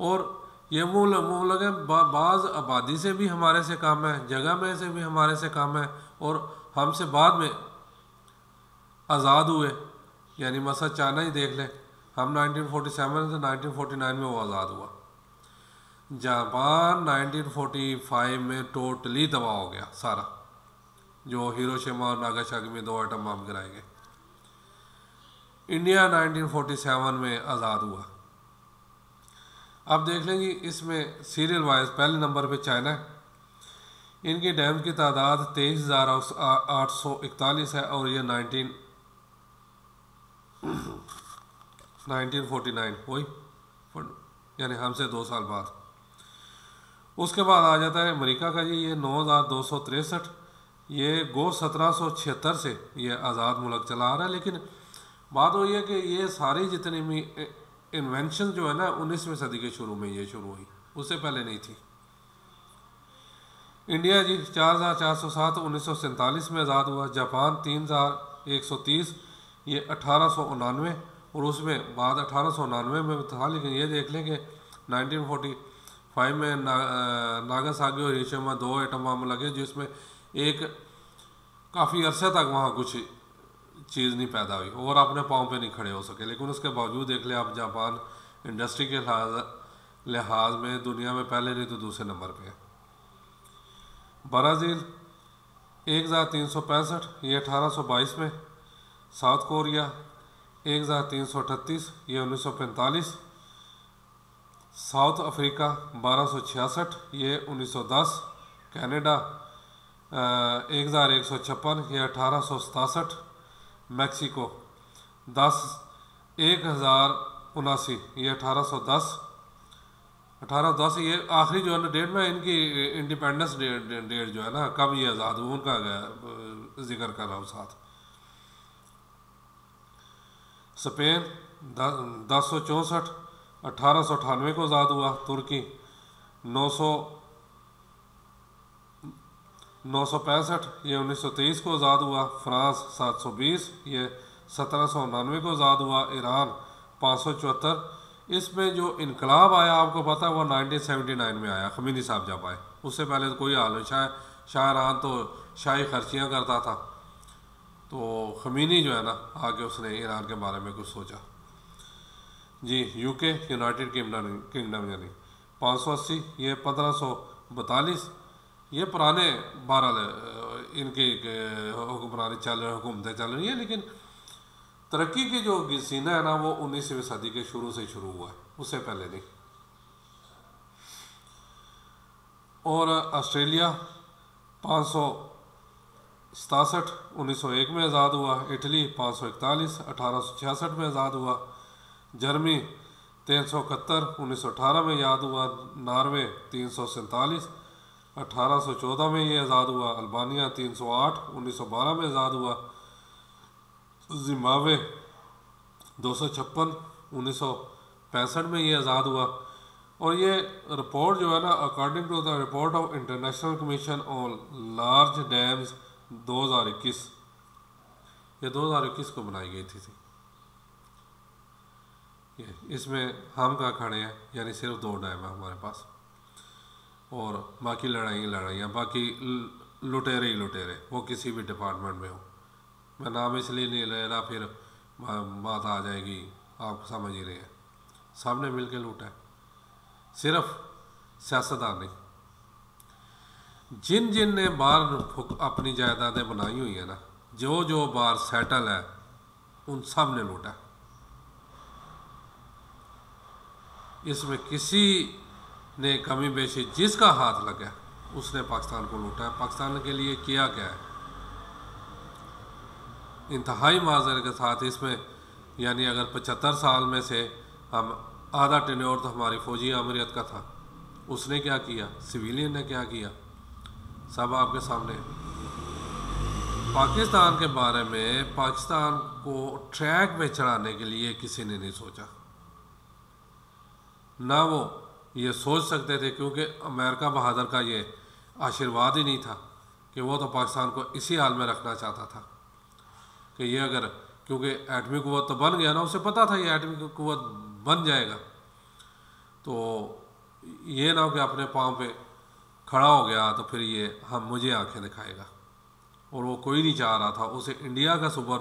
اور یہ ملک ہے بعض آبادی سے بھی ہمارے سے کم ہے، جگہ میں سے بھی ہمارے سے کم ہے، اور ہم سے بعد میں آزاد ہوئے. یعنی مثلا چائنا ہی دیکھ لیں، ہم 1947 سے 1949 میں وہ آزاد ہوا. جاپان 1945 میں ٹوٹلی تباہ ہو گیا سارا، جو ہیروشیما اور ناگاساکی میں 2 ایٹم بم گرائے گئے. انڈیا 1947 میں آزاد ہوا. اب دیکھ لیں جی اس میں سیریل وائز پہلے نمبر پہ چائنا ہے. ان کی ڈیم کی تعداد 23,841 ہے، اور یہ 1949 وہی یعنی ہم سے 2 سال بعد. اس کے بعد آ جاتا ہے امریکہ کا جی، یہ 9,263. یہ گو 1776 سے یہ آزاد ملک چلا آ رہا ہے. لیکن بات وہی ہے کہ یہ ساری جتنی بھی انوینشن جو ہے نا 19ویں صدی کے شروع میں یہ شروع ہوئی، اس سے پہلے نہیں تھی. انڈیا جی 4,407 1947 میں آزاد ہوا. جاپان 3,130 یہ 1899، اور اس میں بعد 1899 میں تھا. لیکن یہ دیکھ لیں کہ 1945 میں ناگاساکی اور ہیروشیما 2 ایٹم بم لگے، جس میں ایک کافی عرصے تک وہاں کچھ چیز نہیں پیدا ہوئی اور اپنے پاؤں پہ نہیں کھڑے ہو سکے. لیکن اس کے باوجود دیکھ لیں آپ، جاپان انڈسٹری کے لحاظ میں دنیا میں پہلے نہیں تو دوسرے نمبر پہ ہے. برازیل 1,365 یہ 1822 میں. ساؤتھ کوریا 1,338 یہ 1945. ساؤتھ افریقہ 1,266 یہ 1910. کینیڈا 1,156 یہ 1867. میکسیکو 1,079 یہ 1810. یہ آخری جو ہے نا ڈیٹ میں ان کی انڈیپینڈنس ڈیٹ جو ہے نا کب یہ آزاد ہوا ان کا ذکر کر رہا ہوں ساتھ. اسپین 10,64 1898 کو آزاد ہوا. ترکی 965 یہ 1923 کو آزاد ہوا. فرانس 720 یہ 1799 کو آزاد ہوا. ایران 574. اس میں جو انقلاب آیا آپ کو پتہ ہے وہ 1979 میں آیا، خمینی صاحب جب آئے. اس سے پہلے تو کوئی حال نہیں. شاہ ایران تو شاہی خرچیاں کرتا تھا، تو خمینی جو ہے نا آگے اس نے ایران کے بارے میں کچھ سوچا. جی یو کے یونائٹڈ کنگڈم یعنی 580 یہ 1542. یہ پرانے بہرحال ان کی حکمرانی حکومتیں چل رہی ہیں، لیکن ترقی کی جو سینہ ہے نا وہ 19ویں صدی کے شروع سے شروع ہوا ہے، اس سے پہلے نہیں. اور آسٹریلیا 567 1901 میں آزاد ہوا. اٹلی 541 1866 میں آزاد ہوا. جرمنی 371 1918 میں آزاد ہوا. ناروے 347 1814 میں یہ آزاد ہوا. البانیہ 308 1912 میں آزاد ہوا. زمبابوے 256 1965 میں یہ آزاد ہوا. اور یہ رپورٹ جو ہے نا according to the report of international commission on large dams 2021، یہ 2021 کو بنائی گئی تھی. اس میں ہم کہاں کھڑے ہیں، یعنی صرف 2 ڈیم ہیں ہمارے پاس، اور باقی لڑائیاں باقی لٹیرے ہی لٹیرے، وہ کسی بھی ڈپارٹمنٹ میں ہو. میں نام اس لیے نہیں لے رہا، پھر بات آ جائے گی، آپ سمجھ ہی رہے ہیں. سب نے مل کے لوٹا ہے، صرف سیاستدان نہیں. جن نے باہر اپنی جائیدادیں بنائی ہوئی ہیں نا، جو باہر سیٹل ہے، ان سب نے لوٹا. اس میں کسی نے کمی بیشی جس کا ہاتھ لگا اس نے پاکستان کو لوٹا ہے. پاکستان کے لیے کیا ہے انتہائی معذرت کے ساتھ. اس میں یعنی اگر 75 سال میں سے ہم آدھا ٹینیور تو ہماری فوجی آمریت کا تھا، اس نے کیا کیا، سویلین نے کیا کیا، سب آپ کے سامنے. پاکستان کے بارے میں پاکستان کو ٹریک پہ چڑھانے کے لیے کسی نے نہیں سوچا، نہ وہ یہ سوچ سکتے تھے، کیونکہ امریکہ بہادر کا یہ آشرواد ہی نہیں تھا کہ وہ تو پاکستان کو اسی حال میں رکھنا چاہتا تھا کہ یہ اگر، کیونکہ ایٹمی قوت تو بن گیا نا، اسے پتہ تھا یہ ایٹمی قوت بن جائے گا، تو تو یہ نہ ہو کہ اپنے پاؤں پہ کھڑا ہو گیا تو پھر یہ مجھے آنکھیں دکھائے گا، اور وہ کوئی نہیں چاہ رہا تھا۔ اسے انڈیا کا سپر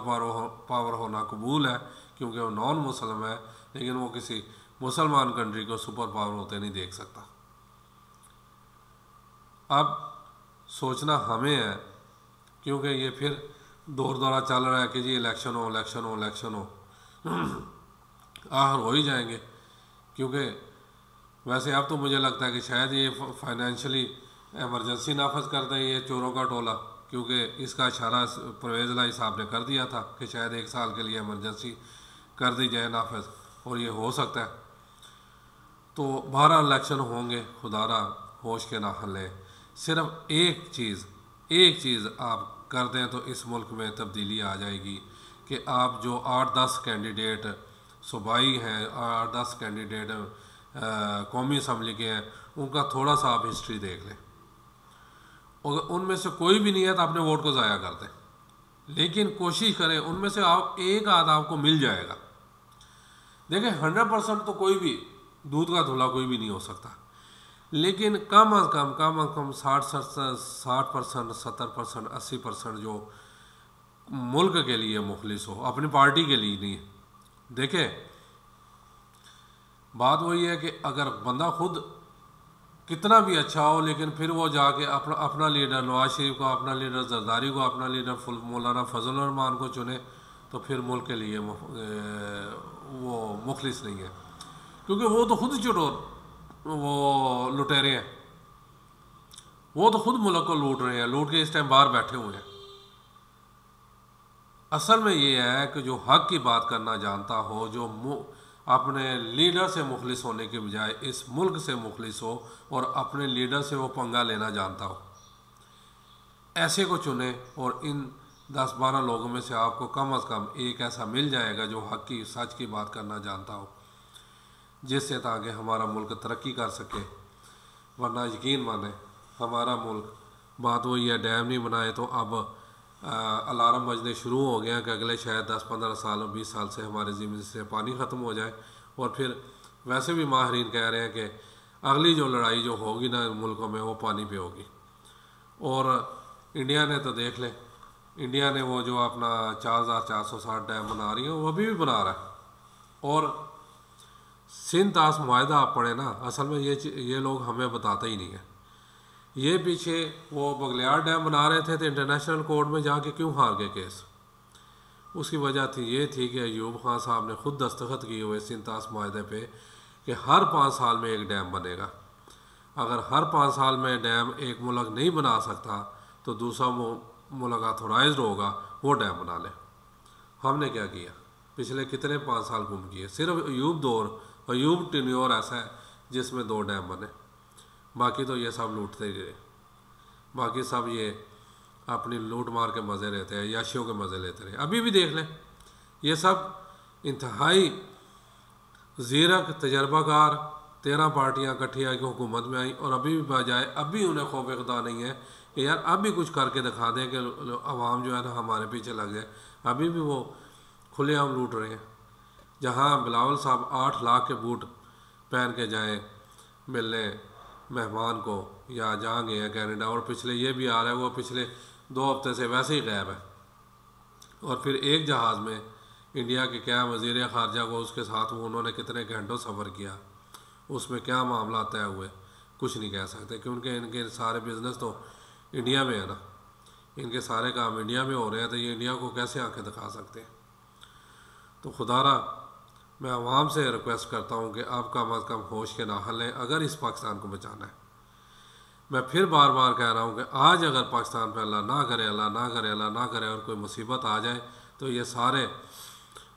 پاور ہونا قبول ہے کیونکہ وہ نان مسلم ہے، لیکن وہ کسی مسلمان کنٹری کو سپر پاور ہوتے نہیں دیکھ سکتا۔ اب سوچنا ہمیں ہے، کیونکہ یہ پھر دورہ چل رہا ہے کہ جی الیکشن ہو الیکشن ہو الیکشن ہو، آخر ہو ہی جائیں گے۔ کیونکہ ویسے اب تو مجھے لگتا ہے کہ شاید یہ فائنینشلی ایمرجنسی نافذ کر دیں یہ چوروں کا ٹولہ، کیونکہ اس کا اشارہ پرویز الہی صاحب نے کر دیا تھا کہ شاید 1 سال کے لیے ایمرجنسی کر دی جائے نافذ، اور یہ ہو سکتا ہے۔ تو 12 الیکشن ہوں گے، خدا را ہوش کے ناخن لیں۔ صرف ایک چیز آپ کر دیں تو اس ملک میں تبدیلی آ جائے گی کہ آپ جو 8-10 کینڈیڈیٹ صوبائی ہیں، 8-10 کینڈیڈیٹ قومی اسمبلی کے ہیں، ان کا تھوڑا سا آپ ہسٹری دیکھ لیں، اگر ان میں سے کوئی بھی نہیں ہے تو اپنے ووٹ کو ضائع کر دیں، لیکن کوشش کریں ان میں سے آپ ایک آدھ آپ کو مل جائے گا۔ دیکھیں 100% تو کوئی بھی دودھ کا دھلا کوئی بھی نہیں ہو سکتا، لیکن کم از کم 60%، 70%، 80% جو ملک کے لیے مخلص ہو، اپنی پارٹی کے لیے نہیں۔ دیکھیں بات وہی ہے کہ اگر بندہ خود کتنا بھی اچھا ہو، لیکن پھر وہ جا کے اپنا لیڈر نواز شریف کو، اپنا لیڈر زرداری کو، اپنا لیڈر مولانا فضل الرحمان کو چنے، تو پھر ملک کے لیے وہ مخلص نہیں ہے، کیونکہ وہ تو خود وہ لٹیرے ہیں، وہ تو خود ملک کو لوٹ رہے ہیں، لوٹ کے اس ٹائم باہر بیٹھے ہوئے ہیں۔ اصل میں یہ ہے کہ جو حق کی بات کرنا جانتا ہو، جو اپنے لیڈر سے مخلص ہونے کے بجائے اس ملک سے مخلص ہو اور اپنے لیڈر سے وہ پنگا لینا جانتا ہو، ایسے کو چنے، اور ان 10-12 لوگوں میں سے آپ کو کم از کم ایک ایسا مل جائے گا جو حق کی سچ کی بات کرنا جانتا ہو، جس سے تاکہ ہمارا ملک ترقی کر سکے۔ ورنہ یقین مانیں ہمارا ملک، بات وہی ہے، ڈیم نہیں بنائے تو اب الارم بجنے شروع ہو گیا کہ اگلے شاید 10-15 سال اور 20 سال سے ہمارے زمین سے پانی ختم ہو جائے، اور پھر ویسے بھی ماہرین کہہ رہے ہیں کہ اگلی جو لڑائی جو ہوگی نا ملکوں میں وہ پانی پہ ہوگی۔ اور انڈیا نے تو دیکھ لیں، انڈیا نے وہ جو اپنا 4460 ڈیم بنا رہی ہیں وہ ابھی بھی بنا رہا ہے۔ اور سندھ طاس معاہدہ آپ پڑھیں نا، اصل میں یہ لوگ ہمیں بتاتے ہی نہیں ہیں۔ یہ پیچھے وہ بغلیار ڈیم بنا رہے تھے تو انٹرنیشنل کورٹ میں جا کے کیوں ہار گئے کیس؟ اس کی وجہ یہ تھی کہ ایوب خان صاحب نے خود دستخط کیے ہوئے سندھ طاس معاہدے پہ کہ ہر 5 سال میں ایک ڈیم بنے گا۔ اگر ہر 5 سال میں ڈیم ایک ملک نہیں بنا سکتا تو دوسرا ملک اتھورائزڈ ہوگا وہ ڈیم بنا لے۔ ہم نے کیا کیا؟ پچھلے کتنے 5 سال گم کیے۔ صرف ایوب ٹینیور ایسا ہے جس میں 2 ڈیم بنے، باقی تو یہ سب لوٹتے ہی رہے، باقی سب یہ اپنی لوٹ مار کے مزے لیتے ہیں، یاشیوں کے مزے لیتے رہے۔ ابھی بھی دیکھ لیں، یہ سب انتہائی زیرک تجربہ کار 13 پارٹیاں اکٹھی آ کے حکومت میں آئیں، اور ابھی بھی بجائے ابھی انہیں خوف خدا نہیں ہے کہ یار اب بھی کچھ کر کے دکھا دیں کہ عوام جو ہے نا ہمارے پیچھے لگ جائے۔ ابھی بھی وہ کھلے عام لوٹ رہے ہیں۔ جہاں بلاول صاحب 8 لاکھ کے بوٹ پہن کے جائیں ملنے مہمان کو، یا جہاں گئے ہیں کینیڈا، اور پچھلے یہ بھی آ رہا ہے وہ پچھلے 2 ہفتے سے ویسے ہی غائب ہے، اور پھر ایک جہاز میں انڈیا کے کیا وزیر خارجہ کو اس کے ساتھ انہوں نے کتنے گھنٹوں سفر کیا، اس میں کیا معاملات طے ہوئے کچھ نہیں کہہ سکتے، کیونکہ ان کے سارے بزنس تو انڈیا میں ہے نا، ان کے سارے کام انڈیا میں ہو رہے ہیں، تو یہ انڈیا کو کیسے آنکھیں دکھا سکتے ہیں؟ تو خدا را میں عوام سے ریکویسٹ کرتا ہوں کہ آپ کم از کم ہوش کے ناخن لیں اگر اس پاکستان کو بچانا ہے۔ میں پھر بار بار کہہ رہا ہوں کہ آج اگر پاکستان پہ اللہ نہ کرے، اللہ نہ کرے، اللہ نہ کرے، اور کوئی مصیبت آ جائے تو یہ سارے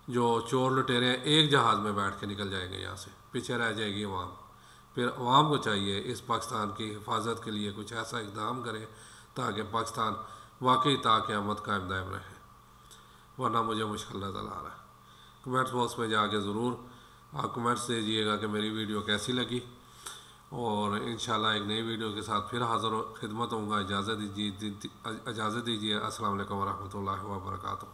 جو چور لٹیرے ہیں ایک جہاز میں بیٹھ کے نکل جائیں گے یہاں سے، پیچھے رہ جائے گی عوام۔ پھر عوام کو چاہیے اس پاکستان کی حفاظت کے لیے کچھ ایسا اقدام کرے تاکہ پاکستان واقعی تا قیامت قائم دائم رہے، ورنہ مجھے مشکل نظر آ رہا ہے۔ کمنٹس باکس میں جا کے ضرور آپ کمنٹس دیجیے گا کہ میری ویڈیو کیسی لگی، اور انشاءاللہ ایک نئی ویڈیو کے ساتھ پھر حاضر خدمت ہوں گا۔ اجازت دیجیے۔ السلام علیکم ورحمۃ اللہ وبرکاتہ۔